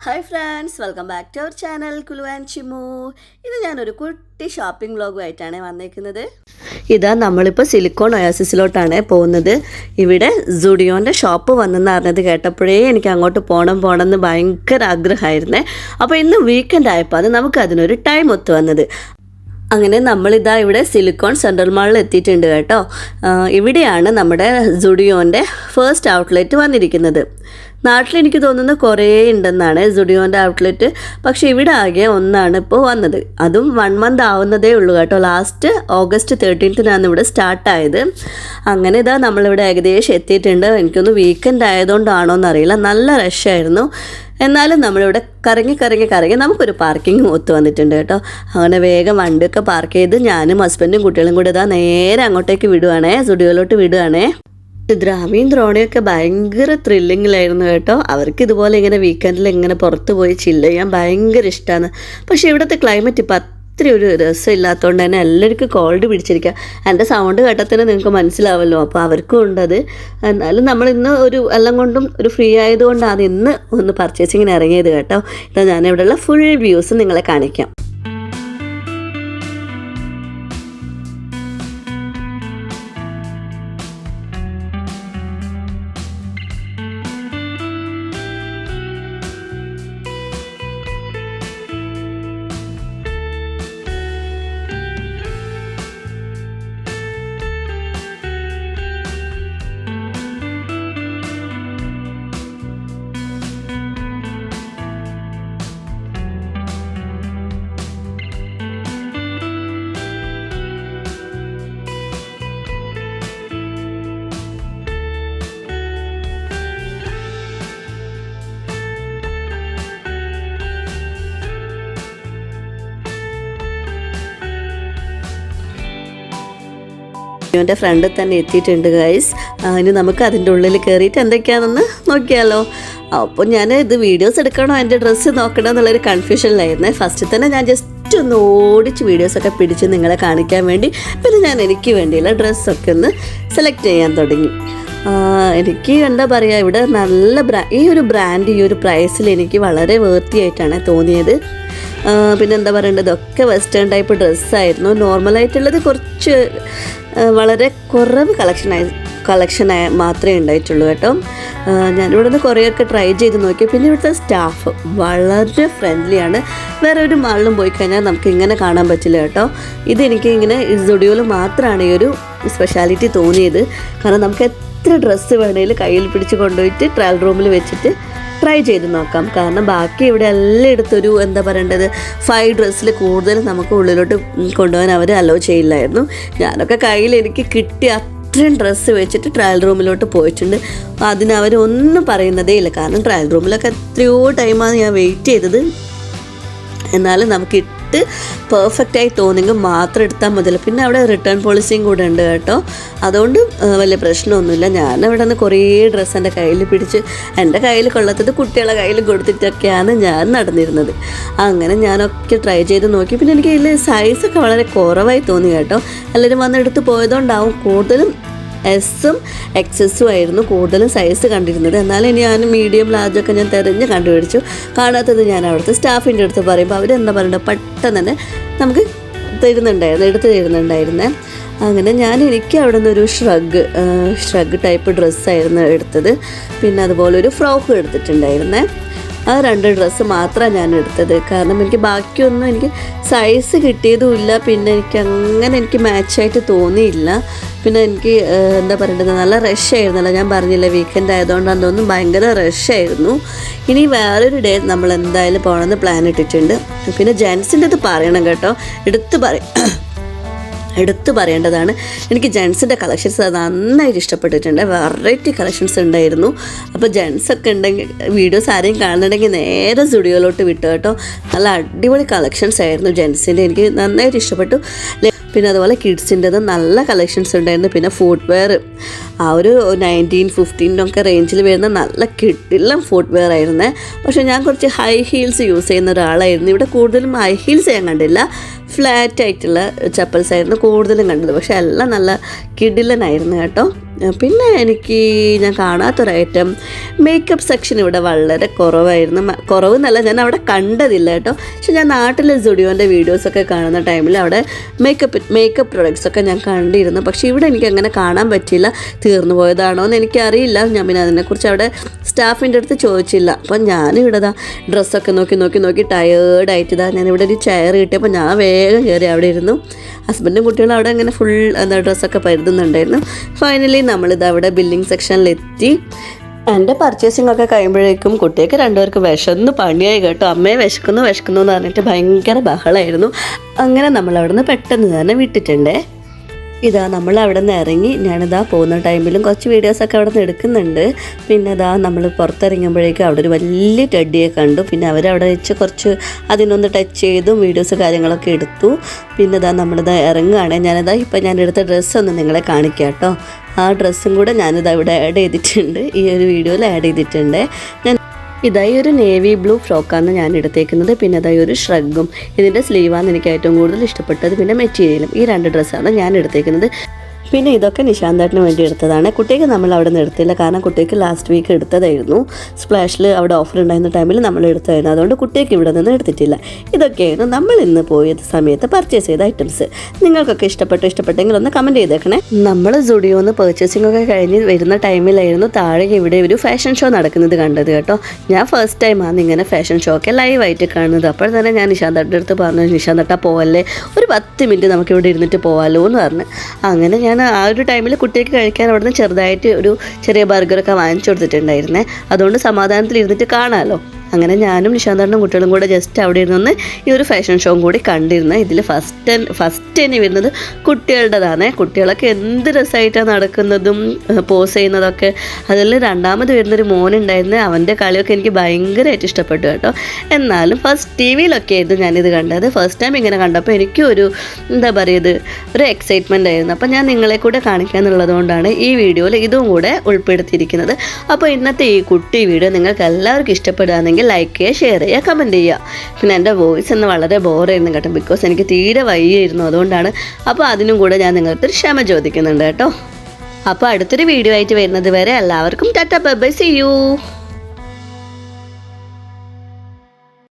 Hi friends, welcome back to our channel Kulu and Chimu. ഇത് ഞാനൊരു കുട്ടി ഷോപ്പിംഗ് വ്ലോഗുമായിട്ടാണ് വന്നേക്കുന്നത്. ഇതാ നമ്മളിപ്പോൾ സിലിക്കോൺ ഒയാസിസിലോട്ടാണ് പോകുന്നത്. ഇവിടെ സുഡിയോൻ്റെ ഷോപ്പ് വന്നെന്ന് അറിഞ്ഞത് കേട്ടപ്പോഴേ എനിക്ക് അങ്ങോട്ട് പോകണമെന്ന് ഭയങ്കര ആഗ്രഹമായിരുന്നേ. അപ്പോൾ ഇന്ന് വീക്കെൻഡ് ആയപ്പോൾ അത് നമുക്ക് അതിനൊരു ടൈം ഒത്തു വന്നത്. അങ്ങനെ നമ്മളിതാ ഇവിടെ സിലിക്കോൺ സെൻട്രൽ മാളിൽ എത്തിയിട്ടുണ്ട് കേട്ടോ. ഇവിടെയാണ് നമ്മുടെ സുഡിയോൻ്റെ ഫസ്റ്റ് ഔട്ട്ലെറ്റ് വന്നിരിക്കുന്നത്. നാട്ടിൽ എനിക്ക് തോന്നുന്നു കുറേ ഉണ്ടെന്നാണ് സുഡിയോൻ്റെ ഔട്ട്ലെറ്റ്, പക്ഷേ ഇവിടെ ആകെ ഒന്നാണ് ഇപ്പോൾ വന്നത്. അതും 1 മന്ത് ആവുന്നതേ ഉള്ളൂ കേട്ടോ. ലാസ്റ്റ് ഓഗസ്റ്റ് 13 ഇവിടെ സ്റ്റാർട്ടായത്. അങ്ങനെ ഇതാ നമ്മളിവിടെ ഏകദേശം എത്തിയിട്ടുണ്ട്. എനിക്കൊന്ന് വീക്കെൻഡ് ആയതുകൊണ്ടാണോ എന്നറിയില്ല, നല്ല റഷായിരുന്നു. എന്നാലും നമ്മളിവിടെ കറങ്ങി നമുക്കൊരു പാർക്കിംഗ് ഒത്തു വന്നിട്ടുണ്ട് കേട്ടോ. അങ്ങനെ വേഗം വണ്ടിയൊക്കെ പാർക്ക് ചെയ്ത് ഞാനും ഹസ്ബൻഡും കുട്ടികളും കൂടെ ഇതാ നേരെ അങ്ങോട്ടേക്ക് വിടുവാണേ, സ്റ്റുഡിയോയിലോട്ട് വിടുവാണേ. ദ്രാമിയും ദ്രോണിയൊക്കെ ഭയങ്കര ത്രില്ലിങ്ങിലായിരുന്നു കേട്ടോ. അവർക്ക് ഇതുപോലെ ഇങ്ങനെ വീക്കെൻഡിൽ ഇങ്ങനെ പുറത്ത് പോയി ചില്ല് ചെയ്യാൻ ഭയങ്കര ഇഷ്ടമാണ്. പക്ഷേ ഇവിടുത്തെ ക്ലൈമറ്റ് ഇപ്പം അത്ര ഒരു രസമില്ലാത്തതുകൊണ്ട് തന്നെ എല്ലാവർക്കും കോൾഡ് പിടിച്ചിരിക്കുക. എൻ്റെ സൗണ്ട് കേട്ടത്തിന് നിങ്ങൾക്ക് മനസ്സിലാവല്ലോ, അപ്പോൾ അവർക്കും ഉണ്ടത്. എന്നാലും നമ്മളിന്ന് ഒരു എല്ലാം കൊണ്ടും ഒരു ഫ്രീ ആയതുകൊണ്ടാണ് ഇന്ന് ഒന്ന് പർച്ചേസിങ്ങിന് ഇറങ്ങിയത് കേട്ടോ. ഇതാ ഞാനിവിടെയുള്ള ഫുൾ വ്യൂസ് നിങ്ങളെ കാണിക്കാം. എൻ്റെ ഫ്രണ്ടിൽ തന്നെ എത്തിയിട്ടുണ്ട് ഗൈസ്. ഇനി നമുക്ക് അതിൻ്റെ ഉള്ളിൽ കയറിയിട്ട് എന്തൊക്കെയാണെന്ന് നോക്കിയാലോ. അപ്പോൾ ഞാൻ ഇത് വീഡിയോസ് എടുക്കണോ എൻ്റെ ഡ്രസ്സ് നോക്കണോ എന്നുള്ളൊരു കൺഫ്യൂഷനിലായിരുന്നേ. ഫസ്റ്റ് തന്നെ ഞാൻ ജസ്റ്റ് ഒന്ന് ഓടിച്ച് വീഡിയോസൊക്കെ പിടിച്ച് നിങ്ങളെ കാണിക്കാൻ വേണ്ടി പിന്നെ ഞാൻ എനിക്ക് വേണ്ടിയുള്ള ഡ്രസ്സൊക്കെ ഒന്ന് സെലക്ട് ചെയ്യാൻ തുടങ്ങി. എനിക്ക് എന്താ പറയുക, ഇവിടെ നല്ല ഈ ഒരു ബ്രാൻഡ് ഈ ഒരു പ്രൈസിൽ എനിക്ക് വളരെ വേർത്തിയായിട്ടാണ് തോന്നിയത്. പിന്നെ എന്താ പറയേണ്ടത്, ഇതൊക്കെ വെസ്റ്റേൺ ടൈപ്പ് ഡ്രസ്സായിരുന്നു. നോർമലായിട്ടുള്ളത് കുറച്ച് വളരെ കുറവ് കളക്ഷനായി മാത്രമേ ഉണ്ടായിട്ടുള്ളൂ കേട്ടോ. ഞാനിവിടെ നിന്ന് കുറേയൊക്കെ ട്രൈ ചെയ്ത് നോക്കി. പിന്നെ ഇവിടുത്തെ സ്റ്റാഫ് വളരെ ഫ്രണ്ട്ലിയാണ്. വേറെ ഒരു മാളിലും പോയി കഴിഞ്ഞാൽ നമുക്ക് ഇങ്ങനെ കാണാൻ പറ്റില്ല കേട്ടോ. ഇതെനിക്ക് ഇങ്ങനെ സ്റ്റുഡിയോയിൽ മാത്രമാണ് ഈ ഒരു സ്പെഷ്യാലിറ്റി തോന്നിയത്. കാരണം നമുക്ക് എത്ര ഡ്രസ്സ് വേണമെങ്കിലും കയ്യിൽ പിടിച്ച് കൊണ്ടുപോയിട്ട് ട്രയൽ റൂമിൽ വെച്ചിട്ട് ട്രൈ ചെയ്ത് നോക്കാം. കാരണം ബാക്കി ഇവിടെ എല്ലായിടത്തൊരു എന്താ പറയേണ്ടത് 5 ഡ്രസ്സിൽ കൂടുതൽ നമുക്ക് ഉള്ളിലോട്ട് കൊണ്ടുപോകാൻ അവർ അലോ ചെയ്യില്ലായിരുന്നു. ഞാനൊക്കെ കയ്യിൽ എനിക്ക് കിട്ടിയ അത്രയും ഡ്രസ്സ് വെച്ചിട്ട് ട്രയൽ റൂമിലോട്ട് പോയിട്ടുണ്ട്. അതിനവരൊന്നും പറയുന്നതേ ഇല്ല. കാരണം ട്രയൽ റൂമിലൊക്കെ എത്രയോ ടൈമാണ് ഞാൻ വെയിറ്റ് ചെയ്തത്. എന്നാലും നമുക്ക് പെർഫെക്റ്റായി തോന്നിയെങ്കിൽ മാത്രം എടുത്താൽ മതിയല്ലോ. പിന്നെ അവിടെ റിട്ടേൺ പോളിസിയും കൂടെ ഉണ്ട് കേട്ടോ. അതുകൊണ്ട് വലിയ പ്രശ്നമൊന്നുമില്ല. ഞാനവിടെ നിന്ന് കുറേ ഡ്രസ്സ് എൻ്റെ കയ്യിൽ പിടിച്ച് എൻ്റെ കയ്യിൽ കൊള്ളത്തത് കുട്ടികളെ കയ്യിൽ കൊടുത്തിട്ടൊക്കെയാണ് ഞാൻ നടന്നിരുന്നത്. അങ്ങനെ ഞാനൊക്കെ ട്രൈ ചെയ്ത് നോക്കി. പിന്നെ എനിക്ക് ഇതിൽ സൈസൊക്കെ വളരെ കുറവായി തോന്നി കേട്ടോ. എല്ലാവരും വന്നെടുത്ത് പോയതുകൊണ്ടാവും കൂടുതലും എസ്സും എക്സസും ആയിരുന്നു കൂടുതലും സൈസ് കണ്ടിരുന്നത്. എന്നാലും ഞാൻ മീഡിയം ലാർജൊക്കെ ഞാൻ തിരഞ്ഞ് കണ്ടുപിടിച്ചു. കാണാത്തത് ഞാൻ അവിടുത്തെ സ്റ്റാഫിൻ്റെ അടുത്ത് പറയുമ്പോൾ അവരെന്താ പറയുക, പെട്ടെന്ന് തന്നെ നമുക്ക് എടുത്ത് തരുന്നുണ്ടായിരുന്നേ. അങ്ങനെ എനിക്ക് അവിടെ നിന്നൊരു ഷ്രഗ് ടൈപ്പ് ഡ്രസ്സായിരുന്നു എടുത്തത്. പിന്നെ അതുപോലെ ഒരു ഫ്രോക്ക് എടുത്തിട്ടുണ്ടായിരുന്നേ. ആ 2 ഡ്രസ്സ് മാത്രമാണ് ഞാൻ എടുത്തത്. കാരണം എനിക്ക് ബാക്കിയൊന്നും എനിക്ക് സൈസ് കിട്ടിയതുമില്ല. പിന്നെ എനിക്ക് മാച്ചായിട്ട് തോന്നിയില്ല. പിന്നെ എനിക്ക് എന്താ പറയേണ്ടത്, നല്ല റഷായിരുന്നല്ലോ. ഞാൻ പറഞ്ഞില്ല വീക്കെൻഡ് ആയതുകൊണ്ടാണ് തോന്നുന്നു ഭയങ്കര റഷായിരുന്നു. ഇനി വേറൊരു ഡേ നമ്മൾ എന്തായാലും പോകണമെന്ന് പ്ലാൻ ഇട്ടിട്ടുണ്ട്. പിന്നെ ജെൻസിൻ്റെ അത് പറയണം കേട്ടോ, എടുത്തു പറയേണ്ടതാണ്. എനിക്ക് ജെൻസിൻ്റെ കളക്ഷൻസ് നന്നായിട്ട് ഇഷ്ടപ്പെട്ടിട്ടുണ്ട്. വെറൈറ്റി കളക്ഷൻസ് ഉണ്ടായിരുന്നു. അപ്പോൾ ജെൻസൊക്കെ ഉണ്ടെങ്കിൽ വീഡിയോസ് ആരെയും കാണുന്നുണ്ടെങ്കിൽ നേരെ സ്റ്റുഡിയോയിലോട്ട് വിട്ടു കേട്ടോ. നല്ല അടിപൊളി കളക്ഷൻസ് ആയിരുന്നു ജെൻസിൻ്റെ, എനിക്ക് നന്നായിട്ട് ഇഷ്ടപ്പെട്ടു. പിന്നെ അതുപോലെ കിഡ്സിൻ്റെത് നല്ല കളക്ഷൻസ് ഉണ്ടായിരുന്നു. പിന്നെ ഫുഡ് വെയർ ആ ഒരു 19-15 റേഞ്ചിൽ വരുന്ന നല്ല കിടിലം ഫുട്വെയർ ആയിരുന്നേ. പക്ഷേ ഞാൻ കുറച്ച് ഹൈ ഹീൽസ് യൂസ് ചെയ്യുന്ന ഒരാളായിരുന്നു. ഇവിടെ കൂടുതലും ഹൈ ഹീൽസ് ഞാൻ കണ്ടില്ല, ഫ്ലാറ്റ് ആയിട്ടുള്ള ചപ്പൽസ് ആയിരുന്നു കൂടുതലും കണ്ടത്. പക്ഷേ എല്ലാം നല്ല കിടിലനായിരുന്നു കേട്ടോ. പിന്നെ ഞാൻ കാണാത്തൊരു ഐറ്റം മേക്കപ്പ് സെക്ഷൻ ഇവിടെ വളരെ കുറവായിരുന്നു. കുറവെന്നല്ല, ഞാൻ അവിടെ കണ്ടതില്ല കേട്ടോ. പക്ഷെ ഞാൻ നാട്ടിലെ സ്റ്റുഡിയോൻ്റെ വീഡിയോസൊക്കെ കാണുന്ന ടൈമിൽ അവിടെ മേക്കപ്പ് പ്രൊഡക്ട്സൊക്കെ ഞാൻ കണ്ടിരുന്നു. പക്ഷേ ഇവിടെ എനിക്ക് അങ്ങനെ കാണാൻ പറ്റിയില്ല. തീർന്നു പോയതാണോ എന്ന് എനിക്കറിയില്ല. ഞാൻ പിന്നെ അതിനെക്കുറിച്ച് അവിടെ സ്റ്റാഫിൻ്റെ അടുത്ത് ചോദിച്ചില്ല. അപ്പം ഞാനിവിടെ ഡ്രസ്സൊക്കെ നോക്കി ടയേർഡായിട്ട് ഞാനിവിടെ ഒരു ചെയർ കിട്ടിയപ്പോൾ ഞാൻ വേഗം കയറി അവിടെ ഇരുന്നു. ഹസ്ബൻഡും കുട്ടികളും അവിടെ അങ്ങനെ ഫുൾ ഡ്രസ്സൊക്കെ പരുതുന്നുണ്ടായിരുന്നു. ഫൈനലി നമ്മളിത് അവിടെ ബില്ലിംഗ് സെക്ഷനിലെത്തി. എൻ്റെ പർച്ചേസിംഗ് ഒക്കെ കഴിയുമ്പോഴേക്കും കുട്ടിയൊക്കെ രണ്ടുപേർക്ക് വിശന്ന് പണിയായി കേട്ടോ. അമ്മയെ വിശക്കുന്നു എന്ന് പറഞ്ഞിട്ട് ഭയങ്കര ബഹളമായിരുന്നു. അങ്ങനെ നമ്മളവിടെ നിന്ന് പെട്ടെന്ന് തന്നെ വിട്ടിട്ടുണ്ടേ. നമ്മൾ അവിടെ നിന്ന് ഇറങ്ങി ഞാനിതാ പോകുന്ന ടൈമിലും കുറച്ച് വീഡിയോസൊക്കെ അവിടെ നിന്ന് എടുക്കുന്നുണ്ട്. പിന്നെ നമ്മൾ പുറത്തിറങ്ങുമ്പോഴേക്കും അവിടെ ഒരു വലിയ ടെഡിയെ കണ്ടു. പിന്നെ അവരവിടെ വെച്ച് കുറച്ച് അതിനൊന്ന് ടച്ച് ചെയ്തും വീഡിയോസ് കാര്യങ്ങളൊക്കെ എടുത്തു. പിന്നെ നമ്മളിതാ ഇറങ്ങുകയാണ്. ഇപ്പം ഞാൻ എടുത്ത ഡ്രസ്സൊന്ന് നിങ്ങളെ കാണിക്കാം കേട്ടോ. ആ ഡ്രസ്സും കൂടെ ഇവിടെ ആഡ് ചെയ്തിട്ടുണ്ട്, ഈ ഒരു വീഡിയോയിൽ ആഡ് ചെയ്തിട്ടുണ്ട്. ഇതായി ഒരു നേവി ബ്ലൂ ഫ്രോക്കാണ് ഞാൻ എടുത്തേക്കുന്നത്. പിന്നെ അതായി ഒരു ഷ്രഗും, ഇതിൻ്റെ സ്ലീവാണ് എനിക്ക് ഏറ്റവും കൂടുതൽ ഇഷ്ടപ്പെട്ടത്. പിന്നെ മെറ്റീരിയലും, ഈ 2 ഡ്രസ്സാണ് ഞാൻ എടുത്തേക്കുന്നത്. പിന്നെ ഇതൊക്കെ നിശാന്തേട്ടന് വേണ്ടി എടുത്തതാണ്. കുട്ടിക്ക് നമ്മൾ അവിടെ നിന്ന് എടുത്തില്ല, കാരണം കുട്ടിക്ക് ലാസ്റ്റ് വീക്ക് എടുത്തതായിരുന്നു. സ്പ്ലാഷിൽ അവിടെ ഓഫർ ഉണ്ടായിരുന്ന ടൈമിൽ നമ്മൾ എടുത്തായിരുന്നു. അതുകൊണ്ട് കുട്ടിക്ക് ഇവിടെ നിന്ന് എടുത്തിട്ടില്ല. ഇതൊക്കെയായിരുന്നു നമ്മൾ ഇന്ന് പോയ സമയത്ത് പർച്ചേസ് ചെയ്ത ഐറ്റംസ്. നിങ്ങൾക്കൊക്കെ ഇഷ്ടപ്പെട്ടെങ്കിൽ ഒന്ന് കമൻറ്റ് ചെയ്തേക്കണേ. നമ്മൾ സ്റ്റുഡിയോന്ന് പർച്ചേസിംഗ് ഒക്കെ കഴിഞ്ഞ് വരുന്ന ടൈമിലായിരുന്നു താഴെ ഇവിടെ ഒരു ഫാഷൻ ഷോ നടക്കുന്നത് കണ്ടത് കേട്ടോ. ഞാൻ ഫസ്റ്റ് ടൈമാണ് ഇങ്ങനെ ഫാഷൻ ഷോ ഒക്കെ ലൈവായിട്ട് കാണുന്നത്. അപ്പോൾ തന്നെ ഞാൻ നിശാന്തേട്ടൻ്റെ അടുത്ത് പറഞ്ഞു, നിശാന്തേട്ടാ പോവല്ലേ, ഒരു 10 മിനിറ്റ് നമുക്കിവിടെ ഇരുന്നിട്ട് പോകാമല്ലോ എന്ന് പറഞ്ഞു. അങ്ങനെ ഞാൻ ആ ഒരു ടൈമിൽ കുട്ടിക്ക് കഴിക്കാൻ അവിടെ നിന്ന് ചെറുതായിട്ട് ഒരു ചെറിയ ബർഗറൊക്കെ വാങ്ങിച്ചു കൊടുത്തിട്ടുണ്ടായിരുന്നേ. അതുകൊണ്ട് സമാധാനത്തിൽ ഇരുന്നിട്ട് കാണാമല്ലോ. അങ്ങനെ ഞാനും നിശാന്തേട്ടനും കുട്ടികളും കൂടെ ജസ്റ്റ് അവിടെ ഇരുന്ന് ഈ ഒരു ഫാഷൻ ഷോ കൂടി കണ്ടിരുന്നത്. ഇതിൽ ഫസ്റ്റ് തന്നെ വരുന്നത് കുട്ടികളുടേതാണ്. കുട്ടികളൊക്കെ എന്ത് രസമായിട്ടാണ് നടക്കുന്നതും പോസ് ചെയ്യുന്നതൊക്കെ. അതിൽ രണ്ടാമത് വരുന്നൊരു മോനുണ്ടായിരുന്നു. അവൻ്റെ കളിയൊക്കെ എനിക്ക് ഭയങ്കരമായിട്ട് ഇഷ്ടപ്പെട്ടു കേട്ടോ. എന്നാലും ഫസ്റ്റ് TV-യിലൊക്കെ ആയിരുന്നു ഞാനിത് കണ്ടത്. ഫസ്റ്റ് ടൈം ഇങ്ങനെ കണ്ടപ്പോൾ എനിക്കും ഒരു ഒരു എക്സൈറ്റ്മെൻ്റ് ആയിരുന്നു. അപ്പോൾ ഞാൻ നിങ്ങളെ കൂടെ കാണിക്കാമെന്നുള്ളത് കൊണ്ടാണ് ഈ വീഡിയോയിൽ ഇതും കൂടെ ഉൾപ്പെടുത്തിയിരിക്കുന്നത്. അപ്പോൾ ഇന്നത്തെ ഈ കുട്ടി വീഡിയോ നിങ്ങൾക്ക് എല്ലാവർക്കും ഇഷ്ടപ്പെടുകയാണെങ്കിൽ ലൈക്ക് ചെയ്യുക, ഷെയർ ചെയ്യുക, കമൻറ്റ് ചെയ്യുക. പിന്നെ എൻ്റെ വോയിസ് ഒന്ന് വളരെ ബോറായിരുന്നു കേട്ടോ, ബിക്കോസ് എനിക്ക് തീരെ വയ്യായിരുന്നു. അതുകൊണ്ടാണ്. അപ്പോൾ അതിനും കൂടെ ഞാൻ നിങ്ങൾക്കൊരു ക്ഷമ ചോദിക്കുന്നുണ്ട് കേട്ടോ. അപ്പോൾ അടുത്തൊരു വീഡിയോ ആയിട്ട് വരുന്നത് വരെ എല്ലാവർക്കും tata bye bye, see U.